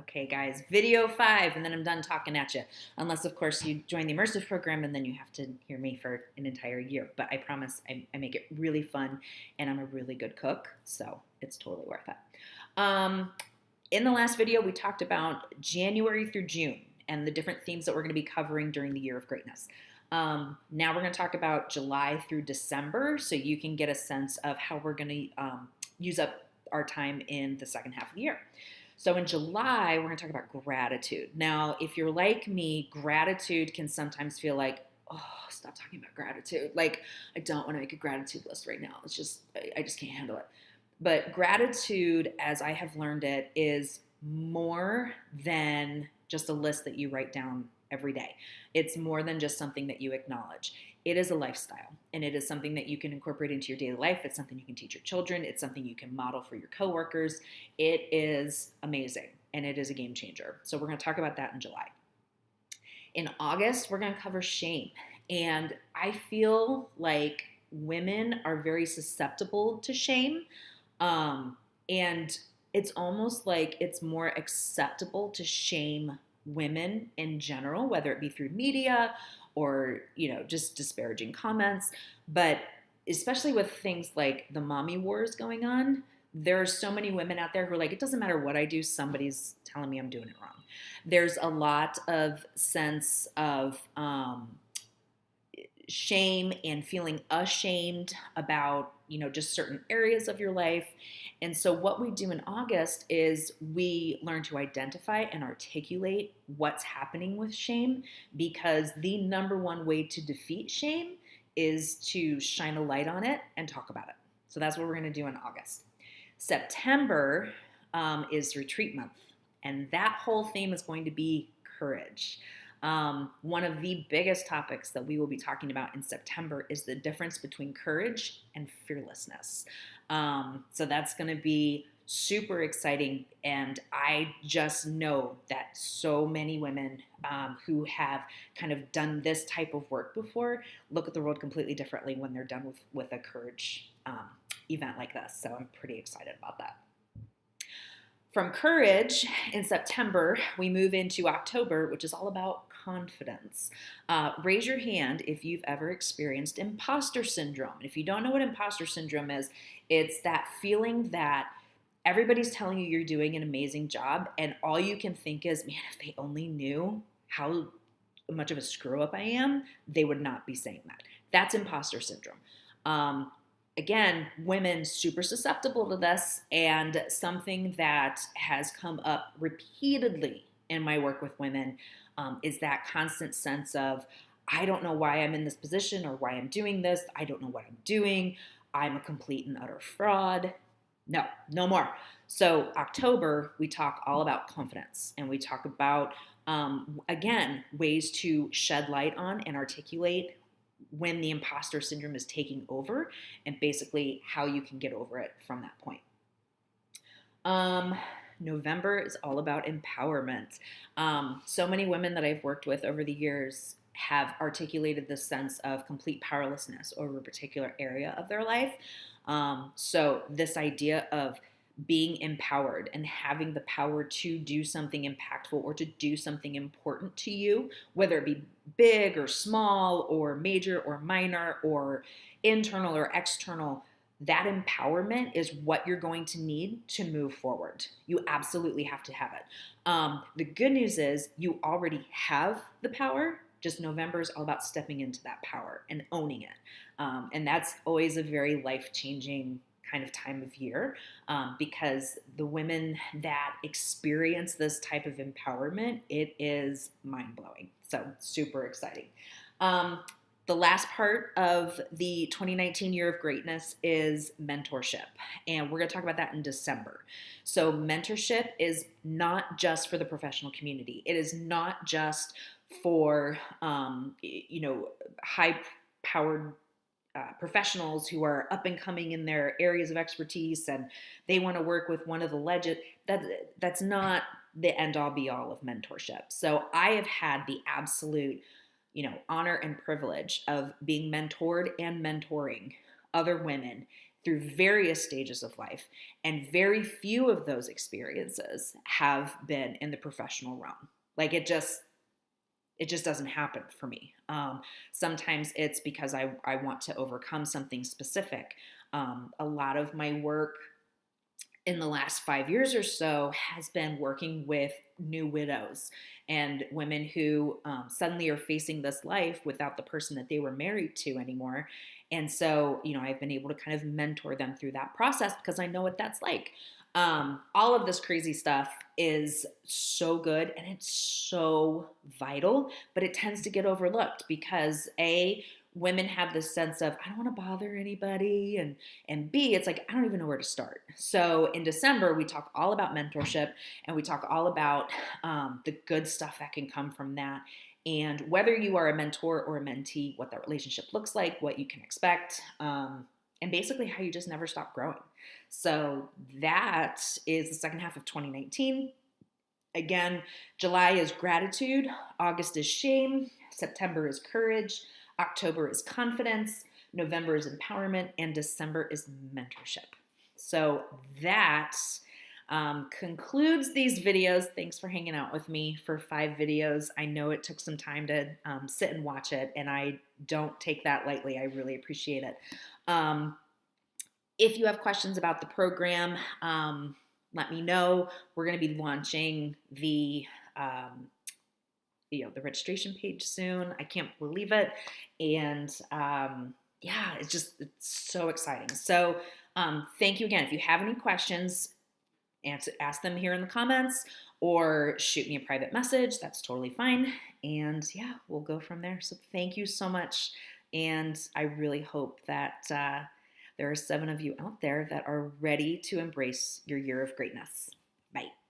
Okay, guys, video 5, and then I'm done talking at you. Unless, of course, you join the immersive program, and then you have to hear me for an entire year. But I promise I make it really fun, and I'm a really good cook, so it's totally worth it. In the last video, we talked about January through June and the different themes that we're going to be covering during the Year of Greatness. Now we're going to talk about July through December, so you can get a sense of how we're going to use up our time in the second half of the year. So in July, we're going to talk about gratitude. Now, if you're like me, gratitude can sometimes feel like, oh, stop talking about gratitude. Like, I don't want to make a gratitude list right now. It's just, I just can't handle it. But gratitude, as I have learned it, is more than just a list that you write down every day. It's more than just something that you acknowledge. It is a lifestyle, and it is something that you can incorporate into your daily life. It's something you can teach your children. It's something you can model for your coworkers. It is amazing, and it is a game changer. So we're going to talk about that in July. In August, we're going to cover shame, and I feel like women are very susceptible to shame, and it's almost like it's more acceptable to shame women in general, whether it be through media or, just disparaging comments. But especially with things like the mommy wars going on, there are so many women out there who are like, it doesn't matter what I do, somebody's telling me I'm doing it wrong. There's a lot of sense of shame and feeling ashamed about, just certain areas of your life. And so what we do in August is we learn to identify and articulate what's happening with shame, because the number one way to defeat shame is to shine a light on it and talk about it. So that's what we're going to do in August. September is retreat month, and that whole theme is going to be courage. One of the biggest topics that we will be talking about in September is the difference between courage and fearlessness. So that's going to be super exciting. And I just know that so many women who have kind of done this type of work before look at the world completely differently when they're done with a courage event like this. So I'm pretty excited about that. From courage in September, we move into October, which is all about confidence. Raise your hand if you've ever experienced imposter syndrome. And if you don't know what imposter syndrome is, it's that feeling that everybody's telling you you're doing an amazing job, and all you can think is, man, if they only knew how much of a screw up I am, they would not be saying that. That's imposter syndrome. Again, women super susceptible to this, and something that has come up repeatedly in my work with women is that constant sense of, I don't know why I'm in this position or why I'm doing this. I don't know what I'm doing. I'm a complete and utter fraud. No more. So October, we talk all about confidence, and we talk about, again, ways to shed light on and articulate when the imposter syndrome is taking over, and basically how you can get over it from that point. November is all about empowerment. So many women that I've worked with over the years have articulated this sense of complete powerlessness over a particular area of their life. So this idea of being empowered and having the power to do something impactful or to do something important to you, whether it be big or small or major or minor or internal or external, that empowerment is what you're going to need to move forward. You absolutely have to have it. The good news is you already have the power. Just November is all about stepping into that power and owning it. And that's always a very life-changing kind of time of year, because the women that experience this type of empowerment, it is mind-blowing. So super exciting. The last part of the 2019 Year of Greatness is mentorship, and we're going to talk about that in December. So mentorship is not just for the professional community. It is not just for high-powered professionals who are up and coming in their areas of expertise, and they want to work with one of the legends. That's not the end-all be-all of mentorship. So I have had the absolute honor and privilege of being mentored and mentoring other women through various stages of life, and very few of those experiences have been in the professional realm. Like it just doesn't happen for me. Sometimes it's because I want to overcome something specific. A lot of my work in the last 5 years or so has been working with new widows and women who suddenly are facing this life without the person that they were married to anymore. And so, I've been able to kind of mentor them through that process because I know what that's like. All of this crazy stuff is so good and it's so vital, but it tends to get overlooked because women have this sense of I don't want to bother anybody, and B, it's like I don't even know where to start. So in December we talk all about mentorship and we talk all about the good stuff that can come from that, and whether you are a mentor or a mentee, what that relationship looks like, what you can expect, and basically how you just never stop growing. So that is the second half of 2019. Again, July is gratitude, August is shame, September is courage, October is confidence, November is empowerment, and December is mentorship. So that concludes these videos. Thanks for hanging out with me for 5 videos. I know it took some time to sit and watch it, and I don't take that lightly. I really appreciate it. If you have questions about the program, let me know. We're going to be launching the registration page soon. I can't believe it. And it's so exciting. So thank you again. If you have any questions, ask them here in the comments or shoot me a private message. That's totally fine. And we'll go from there. So thank you so much. And I really hope that there are 7 of you out there that are ready to embrace your year of greatness. Bye.